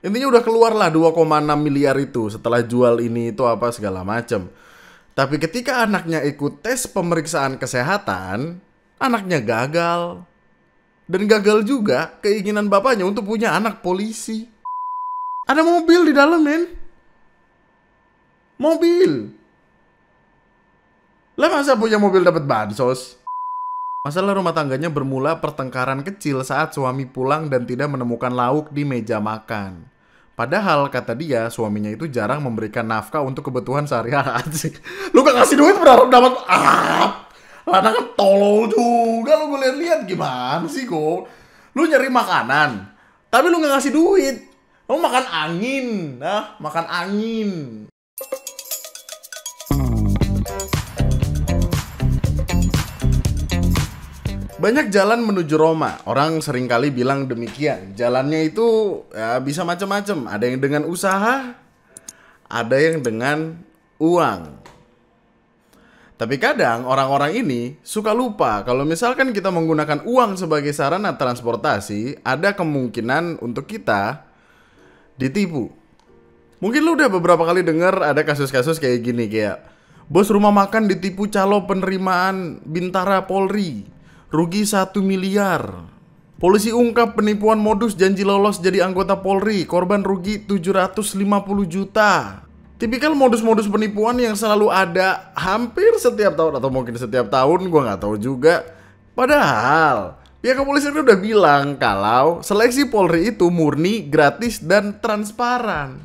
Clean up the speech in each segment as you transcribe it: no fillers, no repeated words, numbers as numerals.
Intinya udah keluar lah 2,6 miliar itu setelah jual ini itu apa segala macem. Tapi ketika anaknya ikut tes pemeriksaan kesehatan, anaknya gagal. Dan gagal juga keinginan bapaknya untuk punya anak polisi. Ada mobil di dalam, men. Mobil. Lah masa punya mobil dapat bansos? Masalah rumah tangganya bermula pertengkaran kecil saat suami pulang dan tidak menemukan lauk di meja makan. Padahal kata dia suaminya itu jarang memberikan nafkah untuk kebutuhan sehari-hari. Lu gak ngasih duit berharap dapat anak kan tolol juga lu, gue lihat gimana sih kok. Lu nyari makanan tapi lu gak ngasih duit. Lu makan angin, makan angin. Banyak jalan menuju Roma. Orang seringkali bilang demikian. Jalannya itu ya, bisa macam-macam. Ada yang dengan usaha, ada yang dengan uang. Tapi kadang orang-orang ini suka lupa kalau misalkan kita menggunakan uang sebagai sarana transportasi, ada kemungkinan untuk kita ditipu. Mungkin lu udah beberapa kali dengar ada kasus-kasus kayak gini, kayak bos rumah makan ditipu calo penerimaan Bintara Polri. Rugi 1 miliar. Polisi ungkap penipuan modus janji lolos jadi anggota Polri. Korban rugi 750 juta. Tipikal modus-modus penipuan yang selalu ada hampir setiap tahun. Atau mungkin setiap tahun, gue gak tahu juga. Padahal pihak kepolisian udah bilang kalau seleksi Polri itu murni, gratis, dan transparan.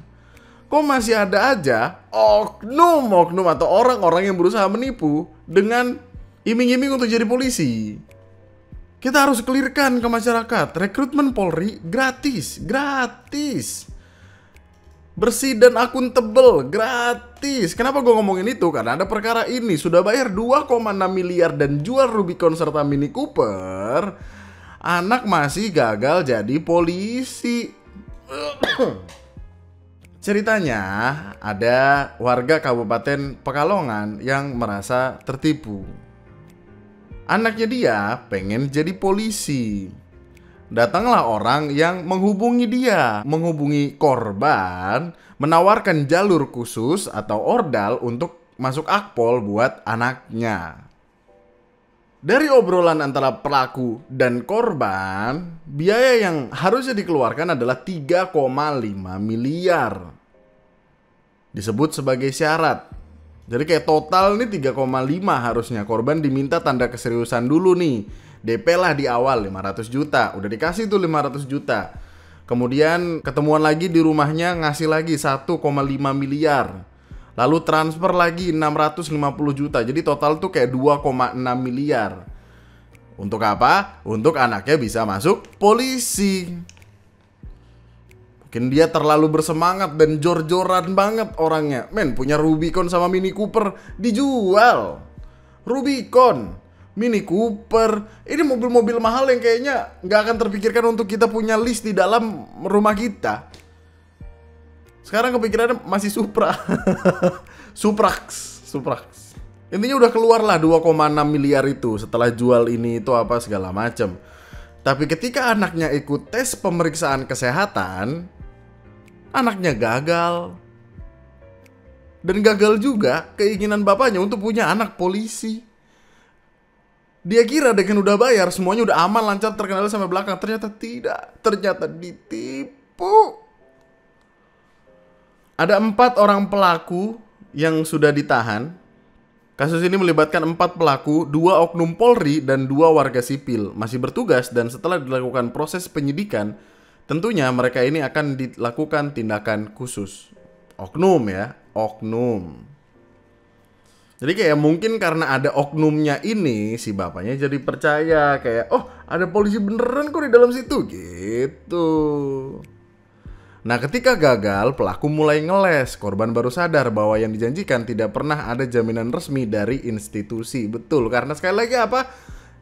Kok masih ada aja oknum-oknum atau orang-orang yang berusaha menipu dengan iming-iming untuk jadi polisi. Kita harus clearkan ke masyarakat, rekrutmen Polri gratis. Bersih dan akuntabel, gratis. Kenapa gue ngomongin itu? Karena ada perkara ini, sudah bayar 2,6 miliar dan jual Rubicon serta Mini Cooper, anak masih gagal jadi polisi. Ceritanya, ada warga Kabupaten Pekalongan yang merasa tertipu. Anaknya dia pengen jadi polisi. Datanglah orang yang menghubungi korban, menawarkan jalur khusus atau ordal untuk masuk akpol buat anaknya. Dari obrolan antara pelaku dan korban, biaya yang harusnya dikeluarkan adalah 3,5 miliar. Disebut sebagai syarat. Jadi kayak total nih 3,5 harusnya. Korban diminta tanda keseriusan dulu nih. DP lah di awal 500 juta. Udah dikasih tuh 500 juta. Kemudian ketemuan lagi di rumahnya, ngasih lagi 1,5 miliar. Lalu transfer lagi 650 juta. Jadi total tuh kayak 2,6 miliar. Untuk apa? Untuk anaknya bisa masuk polisi. Mungkin dia terlalu bersemangat dan jor-joran banget orangnya. Men, punya Rubicon sama Mini Cooper dijual. Rubicon, Mini Cooper, ini mobil-mobil mahal yang kayaknya nggak akan terpikirkan untuk kita punya list di dalam rumah kita. Sekarang kepikirannya masih Supra. Suprax. Intinya udah keluar lah 2,6 miliar itu setelah jual ini itu apa segala macam. Tapi ketika anaknya ikut tes pemeriksaan kesehatan, anaknya gagal. Dan gagal juga keinginan bapaknya untuk punya anak polisi. Dia kira dengan udah bayar semuanya udah aman, lancar, terkenal sampai belakang. Ternyata tidak. Ternyata ditipu. Ada 4 orang pelaku yang sudah ditahan. Kasus ini melibatkan 4 pelaku, 2 oknum Polri dan 2 warga sipil. Masih bertugas dan setelah dilakukan proses penyidikan, tentunya mereka ini akan dilakukan tindakan khusus. Oknum ya, oknum. Jadi kayak mungkin karena ada oknumnya ini, si bapaknya jadi percaya. Kayak, oh ada polisi beneran kok di dalam situ, gitu. Nah ketika gagal, pelaku mulai ngeles. Korban baru sadar bahwa yang dijanjikan tidak pernah ada jaminan resmi dari institusi. Betul, karena sekali lagi apa?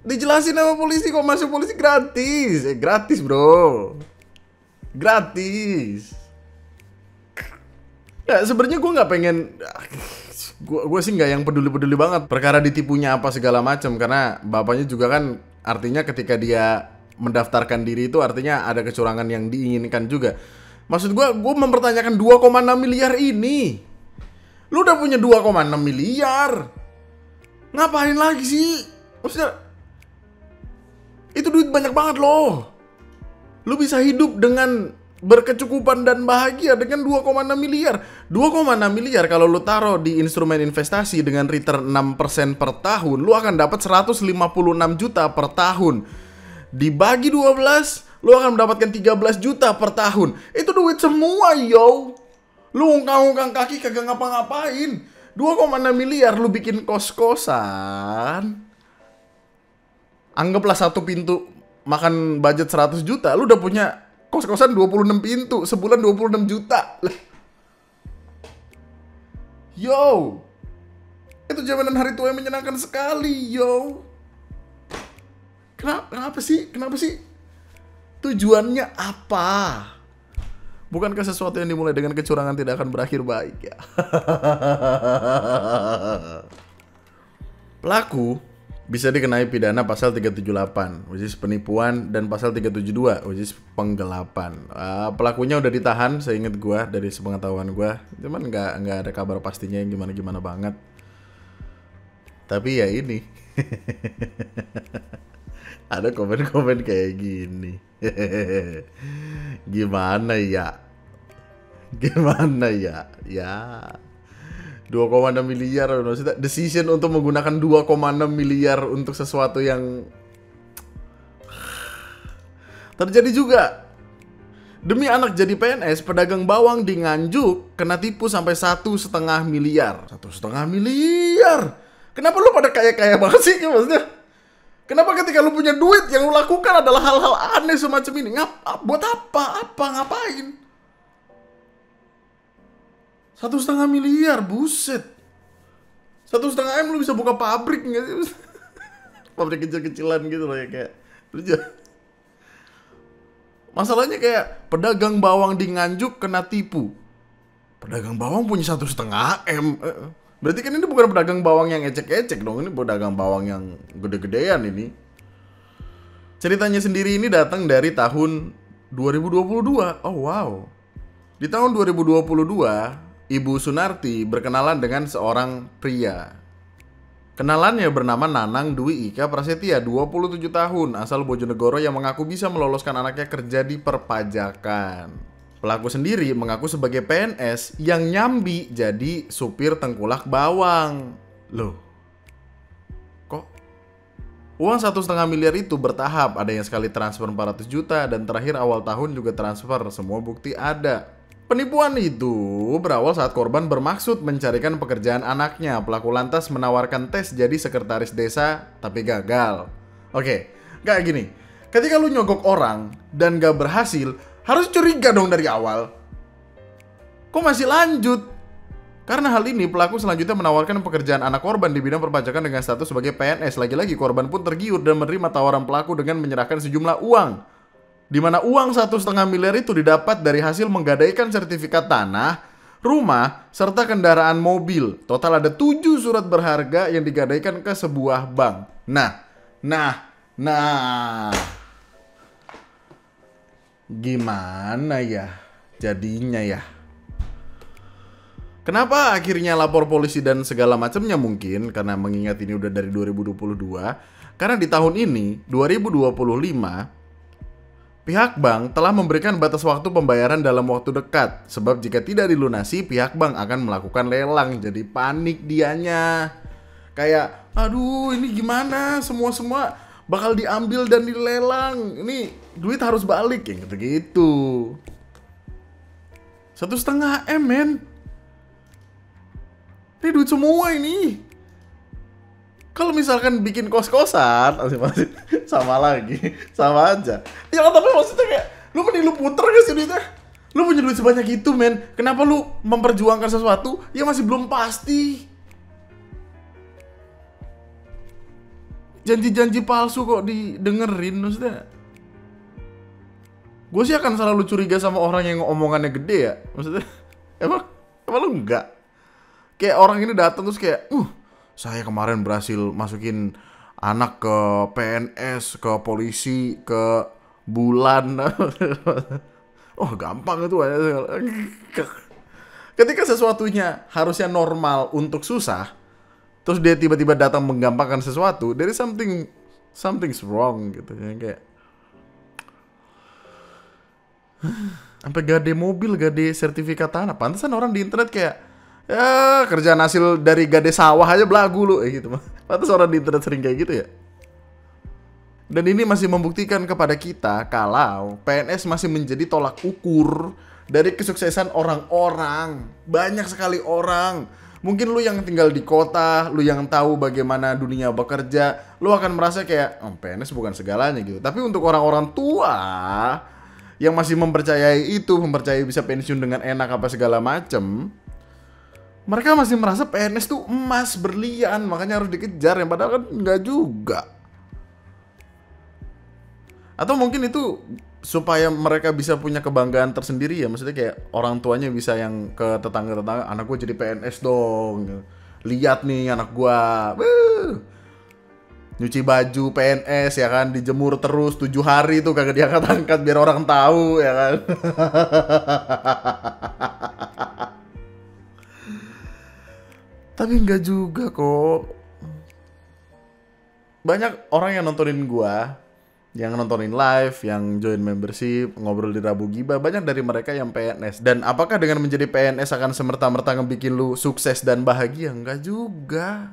Dijelasin sama polisi kok masuk polisi gratis. Gratis bro. Gratis. Ya sebenarnya gue nggak pengen, gue sih nggak yang peduli banget perkara ditipunya apa segala macam, karena bapaknya juga kan artinya ketika dia mendaftarkan diri itu artinya ada kecurangan yang diinginkan juga. Maksud gue mempertanyakan 2,6 miliar ini. Lu udah punya 2,6 miliar. Ngapain lagi sih? Maksudnya itu duit banyak banget loh. Lu bisa hidup dengan berkecukupan dan bahagia dengan 2,6 miliar. 2,6 miliar kalau lu taruh di instrumen investasi dengan return 6% per tahun, lu akan dapat 156 juta per tahun. Dibagi 12, lu akan mendapatkan 13 juta per tahun. Itu duit semua, yo. Lu ungkang-ungkang kaki kagak ngapa-ngapain. 2,6 miliar lu bikin kos-kosan. Anggaplah satu pintu makan budget 100 juta, lu udah punya kos-kosan 26 pintu, sebulan 26 juta. Yo. Itu jaminan hari tua yang menyenangkan sekali, yo. Kenapa sih? Tujuannya apa? Bukankah sesuatu yang dimulai dengan kecurangan tidak akan berakhir baik ya? Pelaku bisa dikenai pidana pasal 378, which is penipuan, dan pasal 372, which is penggelapan. Pelakunya udah ditahan, seingat gue, dari sepengetahuan gue. Cuman nggak ada kabar pastinya yang gimana-gimana banget. Tapi ya ini. Ada komen-komen kayak gini. Gimana ya? Ya. 2,6 miliar, maksudnya decision untuk menggunakan 2,6 miliar untuk sesuatu yang terjadi juga. Demi anak jadi PNS, pedagang bawang di Nganjuk kena tipu sampai 1,5 miliar. 1,5 miliar. Kenapa lu pada kaya-kaya banget sih, maksudnya? Kenapa ketika lu punya duit yang lu lakukan adalah hal-hal aneh semacam ini? Buat apa? Ngapain? 1,5 miliar, buset. 1,5 M lu bisa buka pabrik nggak sih? Pabrik kecil-kecilan gitu loh ya, kayak. Masalahnya kayak pedagang bawang di Nganjuk kena tipu. Pedagang bawang punya 1,5 M. Berarti kan ini bukan pedagang bawang yang ecek-ecek dong. Ini pedagang bawang yang gede-gedean ini. Ceritanya sendiri ini datang dari tahun 2022. Oh wow. Di tahun 2022, Ibu Sunarti berkenalan dengan seorang pria. Kenalannya bernama Nanang Dwi Ika Prasetya, 27 tahun, asal Bojonegoro, yang mengaku bisa meloloskan anaknya kerja di perpajakan. Pelaku sendiri mengaku sebagai PNS yang nyambi jadi supir tengkulak bawang. Loh, kok uang 1,5 miliar itu bertahap? Ada yang sekali transfer 400 juta dan terakhir awal tahun juga transfer. Semua bukti ada. Penipuan itu berawal saat korban bermaksud mencarikan pekerjaan anaknya. Pelaku lantas menawarkan tes jadi sekretaris desa, tapi gagal. Oke, kayak gini. Ketika lu nyogok orang dan gak berhasil, harus curiga dong dari awal. Kok masih lanjut? Karena hal ini, pelaku selanjutnya menawarkan pekerjaan anak korban di bidang perpajakan dengan status sebagai PNS. Lagi-lagi korban pun tergiur dan menerima tawaran pelaku dengan menyerahkan sejumlah uang, di mana uang 1,5 miliar itu didapat dari hasil menggadaikan sertifikat tanah, rumah, serta kendaraan mobil. Total ada 7 surat berharga yang digadaikan ke sebuah bank. Nah. Gimana ya jadinya ya? Kenapa akhirnya lapor polisi dan segala macamnya? Mungkin karena mengingat ini udah dari 2022. Karena di tahun ini, 2025, pihak bank telah memberikan batas waktu pembayaran dalam waktu dekat. Sebab jika tidak dilunasi, pihak bank akan melakukan lelang. Jadi panik dianya. Kayak, aduh ini gimana? Semua bakal diambil dan dilelang. Ini duit harus balik, yang gitu-gitu. 1,5 M, men. Ini duit semua ini. Kalau misalkan bikin kos-kosan, sama aja. Ya tapi maksudnya kayak, lu mending lu puter gak sih duitnya? Lu punya duit sebanyak itu, men. Kenapa lu memperjuangkan sesuatu yang masih belum pasti? Janji-janji palsu kok didengerin, maksudnya. Gue sih akan selalu curiga sama orang yang omongannya gede ya. Maksudnya, emang lu enggak? Kayak orang ini datang terus kayak, saya kemarin berhasil masukin anak ke PNS, ke polisi, ke bulan. Oh gampang itu. Ketika sesuatunya harusnya normal untuk susah, terus dia tiba-tiba datang menggampangkan sesuatu, there is something's wrong gitu ya, kayak sampai gade mobil, gade sertifikat tanah. Pantesan orang di internet kayak ya kerjaan hasil dari gade sawah aja belagu lu gitu. Pantes orang di internet sering kayak gitu ya. Dan ini masih membuktikan kepada kita kalau PNS masih menjadi tolak ukur dari kesuksesan orang-orang. Banyak sekali orang. Mungkin lu yang tinggal di kota, lu yang tahu bagaimana dunia bekerja, lu akan merasa kayak, oh, PNS bukan segalanya gitu. Tapi untuk orang-orang tua yang masih mempercayai itu, mempercayai bisa pensiun dengan enak apa segala macem, mereka masih merasa PNS tuh emas, berlian, makanya harus dikejar, yang padahal kan nggak juga. Atau mungkin itu supaya mereka bisa punya kebanggaan tersendiri ya. Maksudnya kayak orang tuanya bisa yang ke tetangga-tetangga, anak gue jadi PNS dong. Lihat nih anak gue. Nyuci baju PNS ya kan. Dijemur terus 7 hari tuh kagak diangkat-angkat biar orang tahu ya kan. Tapi enggak juga kok. Banyak orang yang nontonin gue, yang nontonin live, yang join membership, ngobrol di Rabu Gibah, banyak dari mereka yang PNS. Dan apakah dengan menjadi PNS akan semerta-merta ngebikin lu sukses dan bahagia? Enggak juga.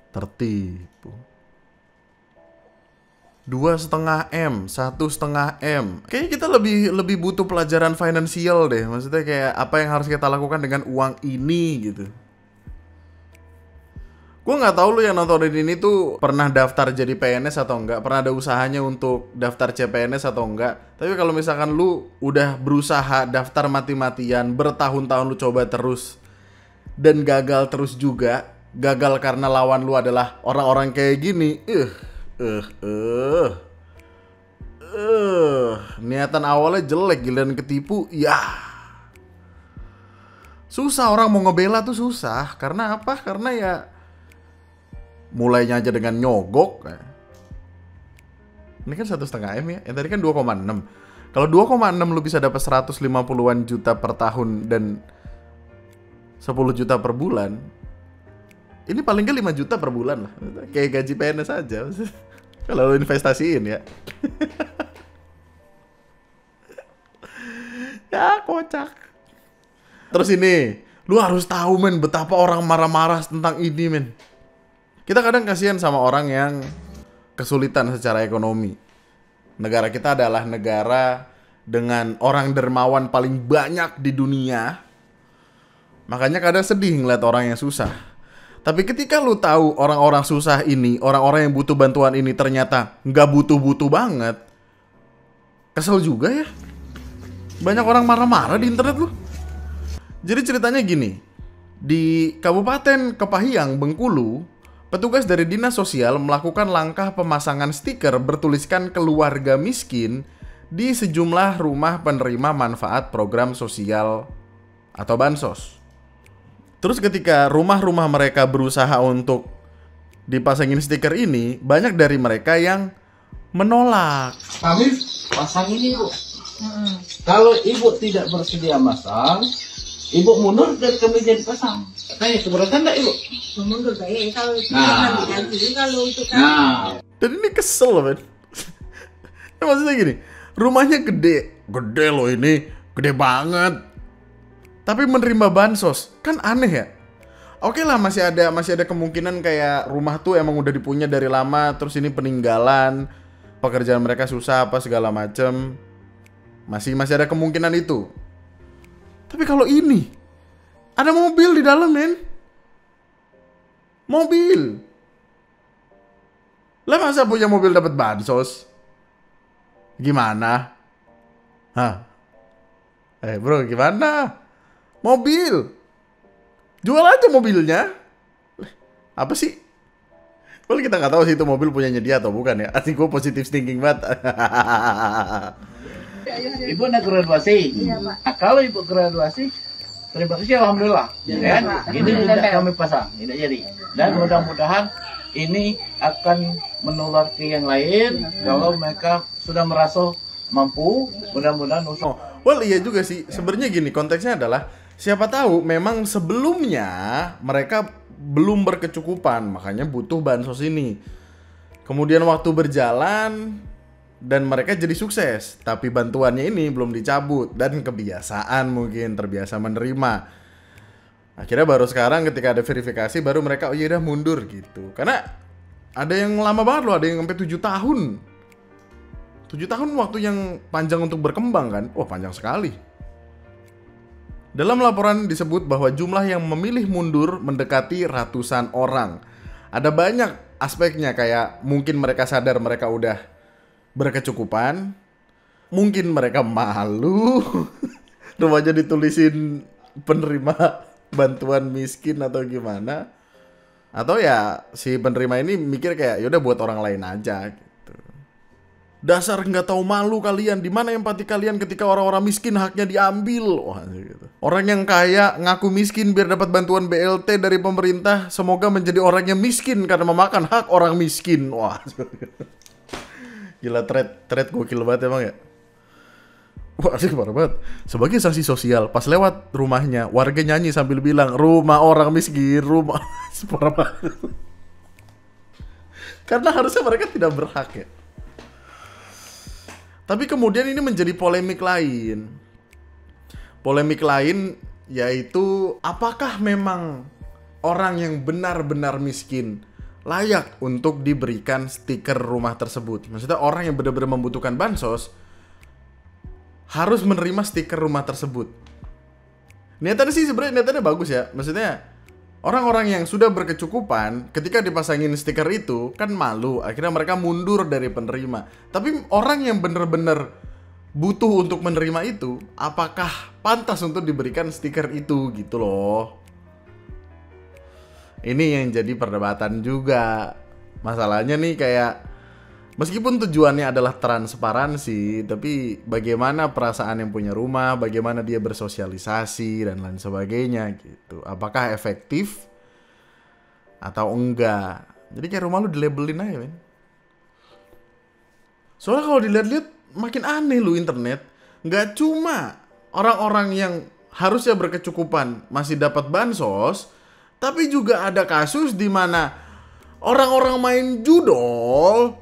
Tertipu. 2,5 M, 1,5 M. Kayaknya kita lebih butuh pelajaran finansial deh. Maksudnya kayak apa yang harus kita lakukan dengan uang ini gitu. Gue nggak tahu lu yang nontonin ini tuh pernah daftar jadi PNS atau enggak, pernah ada usahanya untuk daftar CPNS atau enggak. Tapi kalau misalkan lu udah berusaha daftar mati-matian, bertahun-tahun lu coba terus dan gagal terus juga, gagal karena lawan lu adalah orang-orang kayak gini. Niatan awalnya jelek, giliran ketipu, ya. Susah, orang mau ngebela tuh susah. Karena apa? Karena ya mulainya aja dengan nyogok. Ini kan 1,5 M ya. Yang tadi kan 2,6. Kalau 2,6 lu bisa dapat 150-an juta per tahun dan 10 juta per bulan. Ini paling nggak 5 juta per bulan lah. Kayak gaji PNS aja. Kalau lu investasiin ya. Ya kocak. Terus ini, lu harus tahu men betapa orang marah-marah tentang ini men. Kita kadang kasihan sama orang yang kesulitan secara ekonomi. Negara kita adalah negara dengan orang dermawan paling banyak di dunia. Makanya kadang sedih ngeliat orang yang susah. Tapi ketika lu tahu orang-orang susah ini, orang-orang yang butuh bantuan ini ternyata nggak butuh-butuh banget, kesel juga ya. Banyak orang marah-marah di internet lu. Jadi ceritanya gini, di Kabupaten Kepahyang, Bengkulu, petugas dari Dinas Sosial melakukan langkah pemasangan stiker bertuliskan keluarga miskin di sejumlah rumah penerima manfaat program sosial atau bansos. Terus ketika rumah-rumah mereka berusaha untuk dipasangin stiker ini, banyak dari mereka yang menolak. Kami pasang ini, Bu. Kalau Ibu tidak bersedia masang, Ibu mundur dan kami jadi pasang. Tanya keberatan enggak Ibu? Mundur kayak kalau Nah. kalau itu kan. Nah, Dan ini kesel loh men. Maksudnya gini, rumahnya gede loh ini, gede banget. Tapi menerima bansos, kan aneh ya. Oke lah, masih ada kemungkinan kayak rumah tuh emang udah dipunya dari lama, terus ini peninggalan, pekerjaan mereka susah apa segala macem. Masih ada kemungkinan itu. Tapi kalau ini ada mobil di dalam men. Mobil. Lah masa punya mobil dapat bansos? Gimana? Hah? Bro, gimana? Mobil. Jual aja mobilnya. Apa sih? Well, kita nggak tahu sih itu mobil punyanya dia atau bukan ya. Artinya gue positive thinking banget. Ibu nak graduasi. Iya, Pak. Nah, kalau Ibu graduasi, terima kasih alhamdulillah. Iya, Ya, Pak. ini tidak kami pasang, tidak jadi. Dan mudah-mudahan ini akan menular ke yang lain kalau mereka sudah merasa mampu, mudah-mudahan usaha. Well, iya juga sih. Sebenarnya gini, konteksnya adalah siapa tahu memang sebelumnya mereka belum berkecukupan, makanya butuh bansos ini. Kemudian waktu berjalan dan mereka jadi sukses, tapi bantuannya ini belum dicabut dan kebiasaan mungkin terbiasa menerima. Akhirnya baru sekarang ketika ada verifikasi baru mereka oh iya udah mundur gitu. Karena ada yang lama banget loh, ada yang sampai 7 tahun. 7 tahun waktu yang panjang untuk berkembang kan? Wah, panjang sekali. Dalam laporan disebut bahwa jumlah yang memilih mundur mendekati ratusan orang. Ada banyak aspeknya kayak mungkin mereka sadar mereka udah berkecukupan. Mungkin mereka malu. Rumahnya ditulisin penerima bantuan miskin atau gimana. Atau ya si penerima ini mikir kayak yaudah buat orang lain aja. Dasar nggak tahu malu kalian. Di mana empati kalian ketika orang-orang miskin haknya diambil? Wah, gitu. Orang yang kaya ngaku miskin biar dapat bantuan BLT dari pemerintah. Semoga menjadi orang yang miskin karena memakan hak orang miskin. Wah, gila, thread gokil banget emang ya. Wah, asik parah banget. Sebagai sanksi sosial, pas lewat rumahnya, warga nyanyi sambil bilang rumah orang miskin, rumah. Parah banget. Karena harusnya mereka tidak berhak ya. Tapi kemudian ini menjadi polemik lain. Polemik lain yaitu apakah memang orang yang benar-benar miskin layak untuk diberikan stiker rumah tersebut? Maksudnya orang yang benar-benar membutuhkan bansos harus menerima stiker rumah tersebut. Niatannya sih sebenarnya niatannya bagus ya. Maksudnya orang-orang yang sudah berkecukupan ketika dipasangin stiker itu kan malu, akhirnya mereka mundur dari penerima. Tapi orang yang benar-benar butuh untuk menerima itu, apakah pantas untuk diberikan stiker itu gitu loh. Ini yang jadi perdebatan juga. Masalahnya nih kayak meskipun tujuannya adalah transparansi, tapi bagaimana perasaan yang punya rumah, bagaimana dia bersosialisasi dan lain sebagainya gitu. Apakah efektif atau enggak? Jadi kayak rumah lu dilabelin aja, men. Soalnya kalau dilihat-lihat makin aneh lu internet. Nggak cuma orang-orang yang harusnya berkecukupan masih dapat bansos, tapi juga ada kasus di mana orang-orang main judol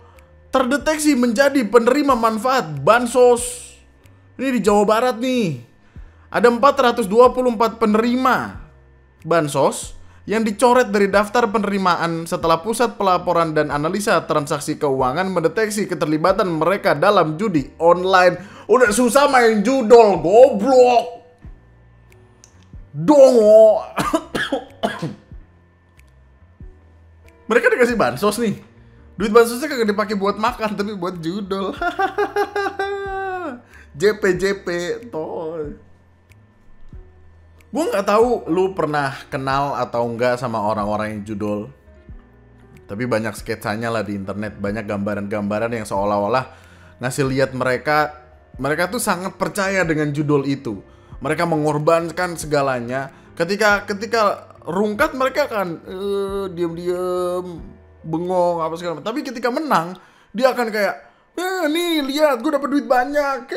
terdeteksi menjadi penerima manfaat bansos. Ini di Jawa Barat nih. Ada 424 penerima bansos yang dicoret dari daftar penerimaan setelah Pusat Pelaporan dan Analisa Transaksi Keuangan mendeteksi keterlibatan mereka dalam judi online. Udah susah main judol, goblok. Dongo. Mereka dikasih bansos nih. Duit bansosnya kagak dipakai buat makan tapi buat judol. JP toh. Gue nggak tahu lu pernah kenal atau enggak sama orang-orang yang judol. Tapi banyak sketsanya lah di internet, banyak gambaran-gambaran yang seolah-olah ngasih lihat mereka tuh sangat percaya dengan judol itu. Mereka mengorbankan segalanya. Ketika rungkat mereka akan diam-diam, bengong apa segala macam. Tapi ketika menang, dia akan kayak, nih lihat gue dapet duit banyak,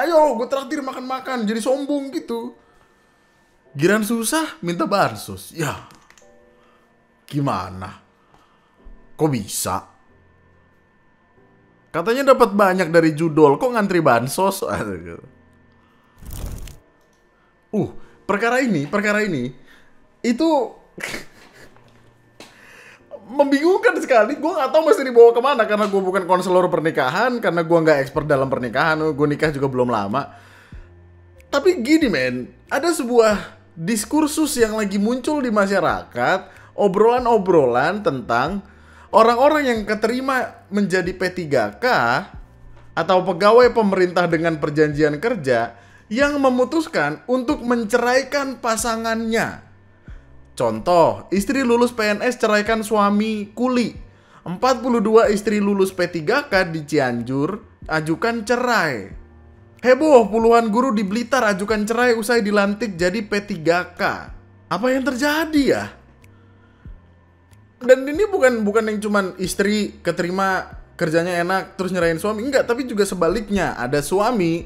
ayo gue traktir makan-makan, jadi sombong gitu. Giran susah minta bansos, ya gimana? Kok bisa? Katanya dapat banyak dari judol, kok ngantri bansos? Perkara ini itu membingungkan sekali. Gue nggak tahu mesti dibawa kemana karena gue bukan konselor pernikahan, karena gue nggak expert dalam pernikahan, gue nikah juga belum lama. Tapi gini men, ada sebuah diskursus yang lagi muncul di masyarakat, obrolan-obrolan tentang orang-orang yang keterima menjadi P3K atau pegawai pemerintah dengan perjanjian kerja yang memutuskan untuk menceraikan pasangannya. Contoh, istri lulus PNS ceraikan suami kuli. 42 istri lulus P3K di Cianjur ajukan cerai. Heboh, puluhan guru di Blitar ajukan cerai usai dilantik jadi P3K. Apa yang terjadi ya? Dan ini bukan yang cuman istri keterima kerjanya enak terus nyerahin suami. Enggak, tapi juga sebaliknya. Ada suami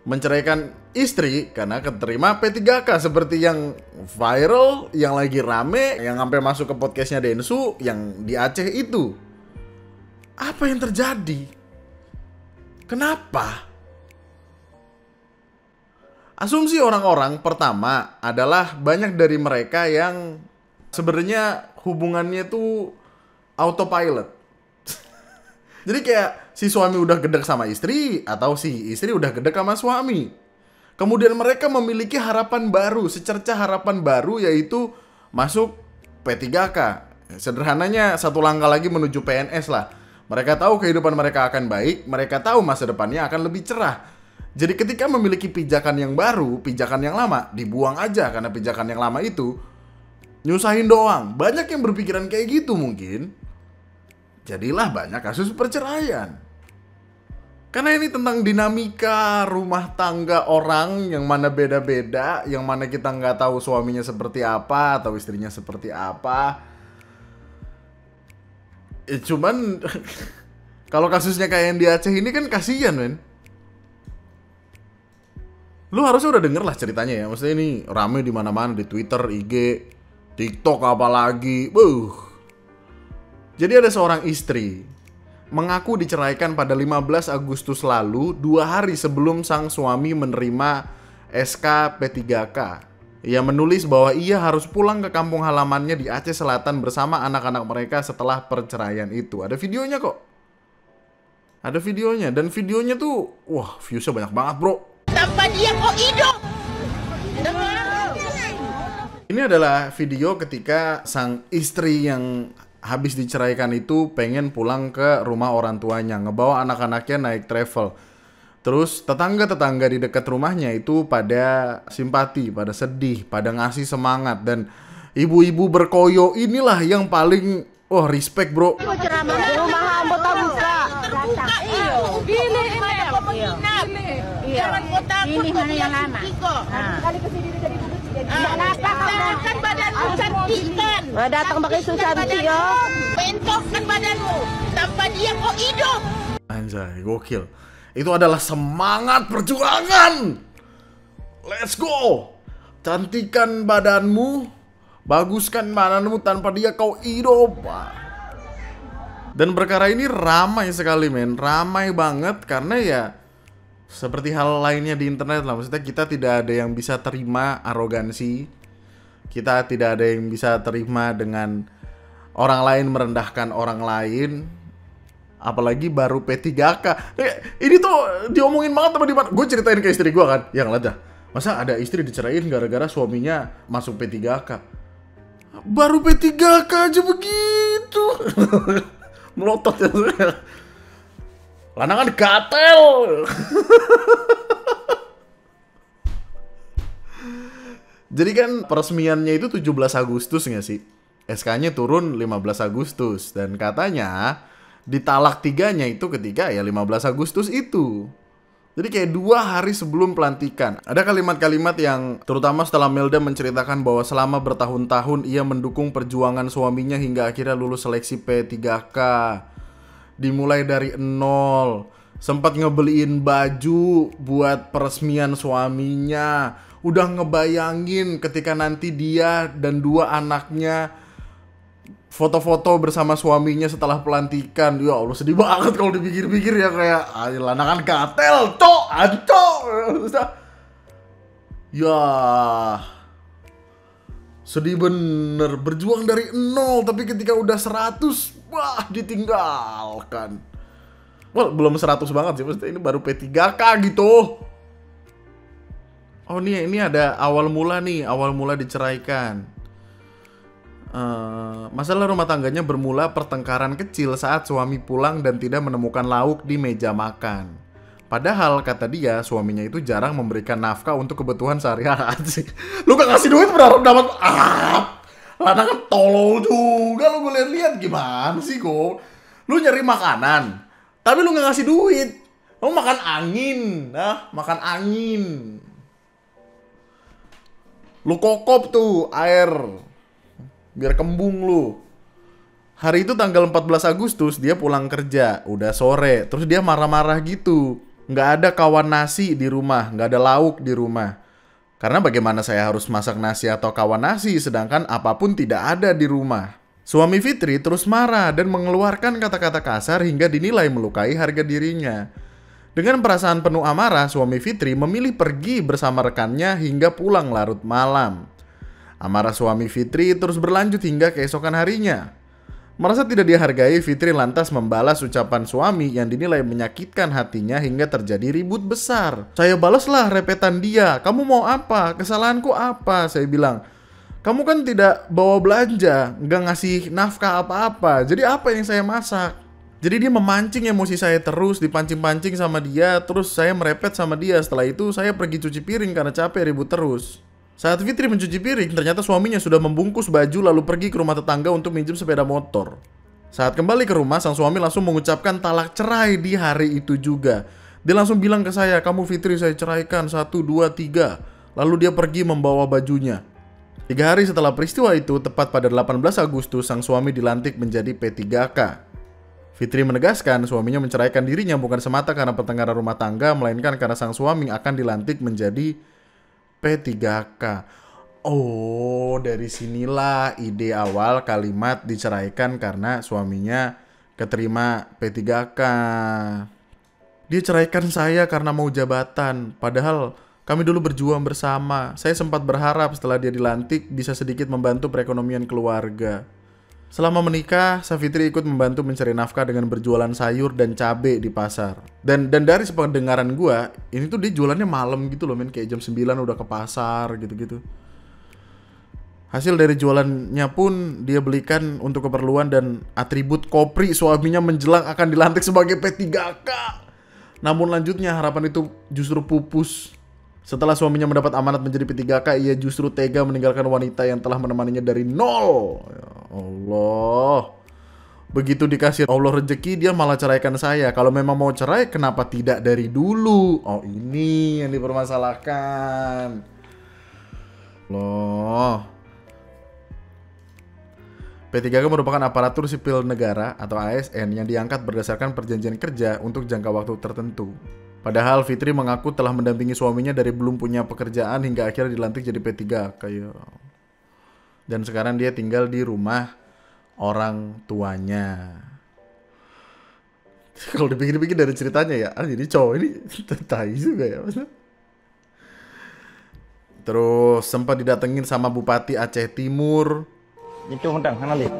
menceraikan istri karena keterima P3K seperti yang viral, yang lagi rame, yang sampai masuk ke podcastnya Densu yang di Aceh itu. Apa yang terjadi? Kenapa? Asumsi orang-orang pertama adalah banyak dari mereka yang sebenarnya hubungannya tuh autopilot. Jadi kayak si suami udah gedek sama istri atau si istri udah gedek sama suami. Kemudian mereka memiliki harapan baru, secerca harapan baru yaitu masuk P3K. Sederhananya satu langkah lagi menuju PNS lah. Mereka tahu kehidupan mereka akan baik, mereka tahu masa depannya akan lebih cerah. Jadi ketika memiliki pijakan yang baru, pijakan yang lama dibuang aja karena pijakan yang lama itu nyusahin doang. Banyak yang berpikiran kayak gitu mungkin. Jadilah banyak kasus perceraian. Karena ini tentang dinamika rumah tangga orang yang mana beda-beda, yang mana kita nggak tahu suaminya seperti apa atau istrinya seperti apa. Cuman kalau kasusnya kayak yang di Aceh ini kan kasihan, men. Lu harusnya udah denger lah ceritanya ya. Maksudnya ini rame di mana-mana, di Twitter, IG, TikTok apalagi. Jadi ada seorang istri mengaku diceraikan pada 15 Agustus lalu, 2 hari sebelum sang suami menerima SK P3K. Ia menulis bahwa ia harus pulang ke kampung halamannya di Aceh Selatan bersama anak-anak mereka setelah perceraian itu. Ada videonya kok. Ada videonya, dan videonya tuh, wah, viewsnya banyak banget, bro. Tanpa dia kok hidup. Ini adalah video ketika sang istri yang habis diceraikan itu pengen pulang ke rumah orang tuanya, ngebawa anak-anaknya naik travel. Terus tetangga-tetangga di dekat rumahnya itu pada simpati, pada sedih, pada ngasih semangat. Dan ibu-ibu berkoyo inilah yang paling, wah, respect, bro. Ceramah di rumah anggota buka. Ini mana yang lama? Kan badanmu cantikkan. Datang pakai susah yo. Bentokkan badanmu. Tanpa dia kok hidup. Anjay, gokil. Itu adalah semangat perjuangan. Let's go. Cantikan badanmu, baguskan badanmu, tanpa dia kau hidup. Dan perkara ini ramai sekali, men. Ramai banget karena ya seperti hal lainnya di internet lah. Maksudnya kita tidak ada yang bisa terima arogansi. Kita tidak ada yang bisa terima dengan orang lain merendahkan orang lain. Apalagi baru P3K. Ini tuh diomongin banget sama di mana. Gue ceritain ke istri gue kan. Ya ngeliat dah. Masa ada istri diceraiin gara-gara suaminya masuk P3K. Baru P3K aja begitu. Melotot ya. Lanangan gatel. Jadi kan peresmiannya itu 17 Agustus nggak sih? SK-nya turun 15 Agustus. Dan katanya di talak 3-nya itu ketika ya 15 Agustus itu. Jadi kayak 2 hari sebelum pelantikan. Ada kalimat-kalimat yang terutama setelah Melda menceritakan bahwa selama bertahun-tahun ia mendukung perjuangan suaminya hingga akhirnya lulus seleksi P3K. Dimulai dari nol. Sempat ngebeliin baju buat peresmian suaminya. Udah ngebayangin ketika nanti dia dan 2 anaknya foto-foto bersama suaminya setelah pelantikan. Ya Allah, sedih banget kalau dipikir-pikir ya. Kayak lanangan gatel, cok, ancok. Ya, sedih bener. Berjuang dari nol, tapi ketika udah 100, wah, ditinggalkan. Well, belum 100 banget sih, maksudnya ini baru P3K gitu. Oh, ini ada awal mula nih, awal mula diceraikan. Masalah rumah tangganya bermula pertengkaran kecil saat suami pulang dan tidak menemukan lauk di meja makan. Padahal kata dia suaminya itu jarang memberikan nafkah untuk kebutuhan sehari-hari. Lu gak ngasih duit berharap dapat Lana kan tolol juga. Lu gue lihat gimana sih kok. Lu nyari makanan tapi lu gak ngasih duit. Lu makan angin. Makan angin. Lu kokop tuh air biar kembung lu. Hari itu tanggal 14 Agustus dia pulang kerja, udah sore. Terus dia marah-marah gitu. Nggak ada kawan nasi di rumah, nggak ada lauk di rumah. Karena bagaimana saya harus masak nasi atau kawan nasi sedangkan apapun tidak ada di rumah. Suami Fitri terus marah dan mengeluarkan kata-kata kasar hingga dinilai melukai harga dirinya. Dengan perasaan penuh amarah, suami Fitri memilih pergi bersama rekannya hingga pulang larut malam. Amarah suami Fitri terus berlanjut hingga keesokan harinya. Merasa tidak dihargai, Fitri lantas membalas ucapan suami yang dinilai menyakitkan hatinya hingga terjadi ribut besar. Saya balaslah repetan dia, kamu mau apa? Kesalahanku apa? Saya bilang, kamu kan tidak bawa belanja, nggak ngasih nafkah apa-apa, jadi apa yang saya masak? Jadi dia memancing emosi saya terus, dipancing-pancing sama dia, terus saya merepet sama dia. Setelah itu saya pergi cuci piring karena capek ribut terus. Saat Fitri mencuci piring, ternyata suaminya sudah membungkus baju lalu pergi ke rumah tetangga untuk minjem sepeda motor. Saat kembali ke rumah, sang suami langsung mengucapkan talak cerai di hari itu juga. Dia langsung bilang ke saya, kamu Fitri saya ceraikan, 1, 2, 3. Lalu dia pergi membawa bajunya. 3 hari setelah peristiwa itu, tepat pada 18 Agustus, sang suami dilantik menjadi P3K. Fitri menegaskan suaminya menceraikan dirinya bukan semata karena pertengkaran rumah tangga, melainkan karena sang suami akan dilantik menjadi P3K. Oh, dari sinilah ide awal kalimat diceraikan karena suaminya keterima P3K. Dia ceraikan saya karena mau jabatan, padahal kami dulu berjuang bersama. Saya sempat berharap setelah dia dilantik bisa sedikit membantu perekonomian keluarga. Selama menikah, Safitri ikut membantu mencari nafkah dengan berjualan sayur dan cabai di pasar. Dan dari sependengaran gua, ini tuh dia jualannya malam gitu loh men, kayak jam 9 udah ke pasar gitu-gitu. Hasil dari jualannya pun dia belikan untuk keperluan dan atribut Kopri suaminya menjelang akan dilantik sebagai P3K. Namun lanjutnya harapan itu justru pupus. Setelah suaminya mendapat amanat menjadi P3K, ia justru tega meninggalkan wanita yang telah menemaninya dari nol. Ya Allah. Begitu dikasih Allah rezeki, dia malah ceraikan saya. Kalau memang mau cerai, kenapa tidak dari dulu? Oh, ini yang dipermasalahkan. Loh. P3K merupakan aparatur sipil negara atau ASN yang diangkat berdasarkan perjanjian kerja untuk jangka waktu tertentu. Padahal Fitri mengaku telah mendampingi suaminya dari belum punya pekerjaan hingga akhirnya dilantik jadi P3K. Dan sekarang dia tinggal di rumah orang tuanya. Kalau dipikir-pikir dari ceritanya ya, jadi cowok ini tai juga ya. Terus sempat didatengin sama Bupati Aceh Timur. Itu undang sana lihat.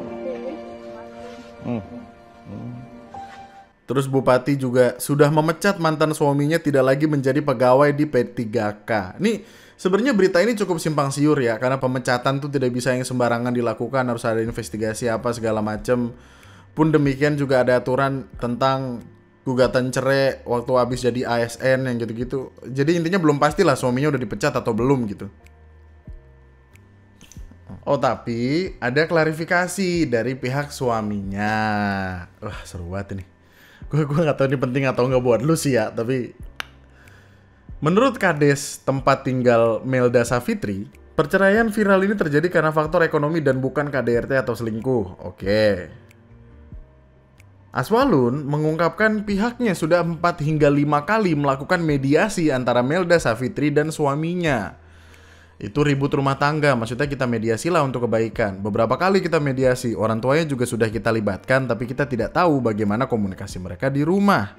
Terus Bupati juga sudah memecat mantan suaminya tidak lagi menjadi pegawai di P3K. Nih, sebenarnya berita ini cukup simpang siur ya, karena pemecatan tuh tidak bisa yang sembarangan dilakukan, harus ada investigasi apa segala macem. Pun demikian juga ada aturan tentang gugatan cerai waktu habis jadi ASN yang gitu-gitu. Jadi intinya belum pastilah suaminya udah dipecat atau belum gitu. Oh, tapi ada klarifikasi dari pihak suaminya. Wah, seru banget ini. Gue gak tahu ini penting atau nggak buat lu sih ya, tapi menurut Kades tempat tinggal Melda Safitri, perceraian viral ini terjadi karena faktor ekonomi dan bukan KDRT atau selingkuh. Oke. Aswalun mengungkapkan pihaknya sudah 4 hingga 5 kali melakukan mediasi antara Melda Safitri dan suaminya. Itu ribut rumah tangga, maksudnya kita mediasilah untuk kebaikan. Beberapa kali kita mediasi, orang tuanya juga sudah kita libatkan, tapi kita tidak tahu bagaimana komunikasi mereka di rumah.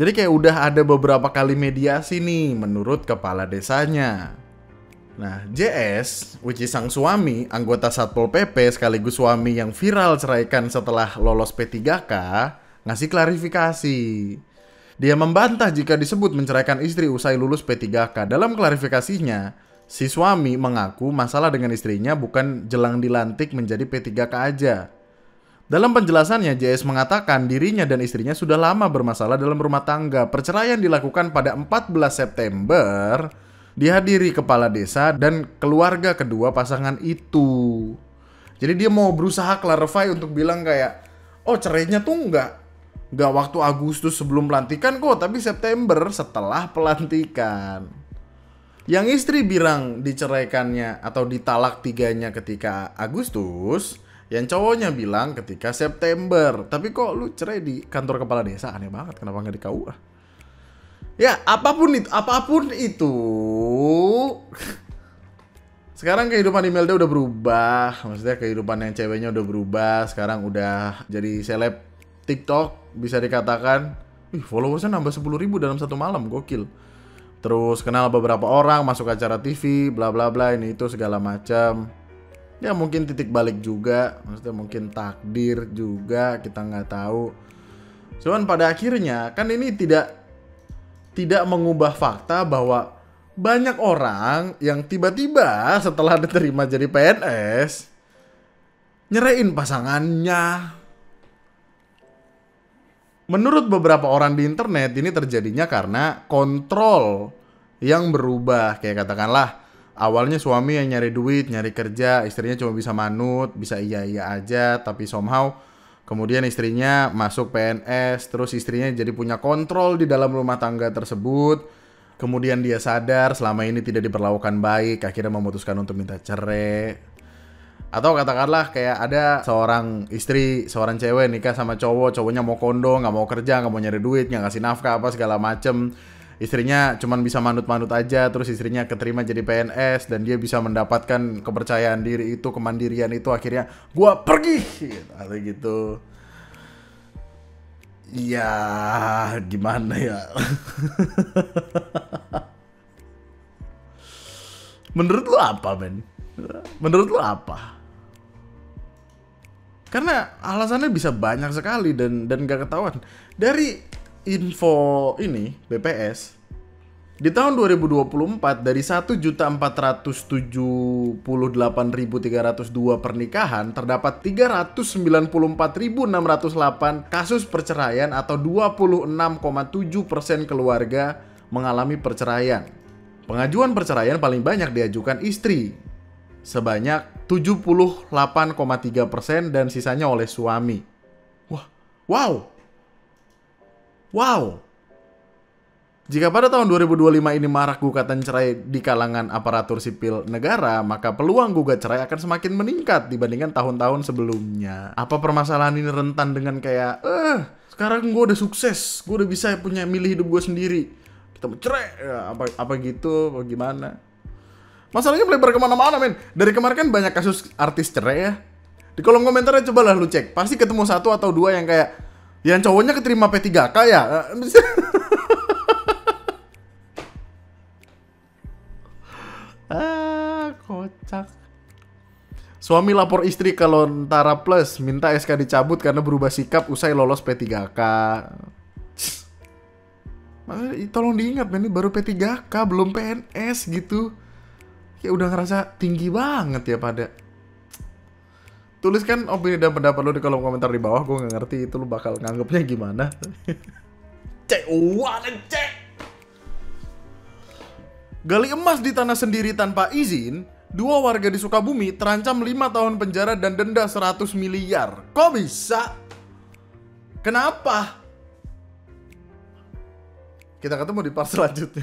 Jadi kayak udah ada beberapa kali mediasi nih, menurut kepala desanya. Nah, JS, which is sang suami, anggota Satpol PP sekaligus suami yang viral ceraikan setelah lolos P3K, ngasih klarifikasi. Dia membantah jika disebut menceraikan istri usai lulus P3K. Dalam klarifikasinya, si suami mengaku masalah dengan istrinya bukan jelang dilantik menjadi P3K aja. Dalam penjelasannya, JS mengatakan dirinya dan istrinya sudah lama bermasalah dalam rumah tangga. Perceraian dilakukan pada 14 September, dihadiri kepala desa dan keluarga kedua pasangan itu. Jadi dia mau berusaha clarify untuk bilang kayak, oh cerainya tuh nggak waktu Agustus sebelum pelantikan kok, tapi September setelah pelantikan. Yang istri bilang diceraikannya atau ditalak 3-nya ketika Agustus, Yang cowoknya bilang ketika September. Tapi kok lu cerai di kantor kepala desa? Aneh banget, kenapa nggak di KUA? Ya, apapun itu. Sekarang kehidupan Imelda udah berubah. Maksudnya kehidupan yang ceweknya udah berubah. Sekarang udah jadi seleb TikTok, bisa dikatakan. Followersnya nambah 10.000 dalam satu malam, gokil. Terus kenal beberapa orang, masuk acara TV, bla bla bla, ini itu segala macam. Ya mungkin titik balik juga, maksudnya mungkin takdir juga, kita nggak tahu. Cuman pada akhirnya kan ini tidak mengubah fakta bahwa banyak orang yang tiba-tiba setelah diterima jadi PNS nyerahin pasangannya. Menurut beberapa orang di internet ini terjadinya karena kontrol yang berubah. Kayak katakanlah awalnya suami yang nyari duit, nyari kerja, istrinya cuma bisa manut, bisa iya-iya aja, tapi somehow kemudian istrinya masuk PNS, terus istrinya jadi punya kontrol di dalam rumah tangga tersebut. Kemudian dia sadar selama ini tidak diperlakukan baik, akhirnya memutuskan untuk minta cerai. Atau katakanlah kayak ada seorang istri, seorang cewek nikah sama cowok, cowoknya mau kondo, nggak mau kerja, nggak mau nyari duit, nggak ngasih nafkah apa segala macem. Istrinya cuman bisa manut-manut aja, terus istrinya keterima jadi PNS dan dia bisa mendapatkan kepercayaan diri itu, kemandirian itu, akhirnya gua pergi atau gitu. Ya gimana ya? Menurut lu apa, men? Menurut lu apa? Karena alasannya bisa banyak sekali dan gak ketahuan. Dari info ini BPS di tahun 2024 dari 1.478.302 pernikahan terdapat 394.608 kasus perceraian atau 26,7% keluarga mengalami perceraian. Pengajuan perceraian paling banyak diajukan istri sebanyak 78,3% dan sisanya oleh suami. Wow. Jika pada tahun 2025 ini marak gugatan cerai di kalangan aparatur sipil negara, maka peluang gugat cerai akan semakin meningkat dibandingkan tahun-tahun sebelumnya. Apa permasalahan ini rentan dengan kayak, sekarang gue udah sukses, gue udah bisa punya milih hidup gue sendiri, kita mau cerai, apa gitu, gimana? Masalahnya melebar kemana-mana, men. Dari kemarin kan banyak kasus artis cerai ya. Di kolom komentarnya cobalah lu cek, pasti ketemu satu atau dua yang kayak, yang cowoknya keterima P3K ya. Kocak. Suami lapor istri ke Lontara Plus, minta SK dicabut karena berubah sikap usai lolos P3K. Tolong diingat, men, ini baru P3K, belum PNS gitu. Ya udah ngerasa tinggi banget ya pada. Tuliskan opini dan pendapat lo di kolom komentar di bawah. Gue gak ngerti itu lo bakal nganggepnya gimana. Cek. Gali emas di tanah sendiri tanpa izin, 2 warga di Sukabumi terancam 5 tahun penjara dan denda 100 miliar. Kok bisa? Kenapa? Kita ketemu di part selanjutnya.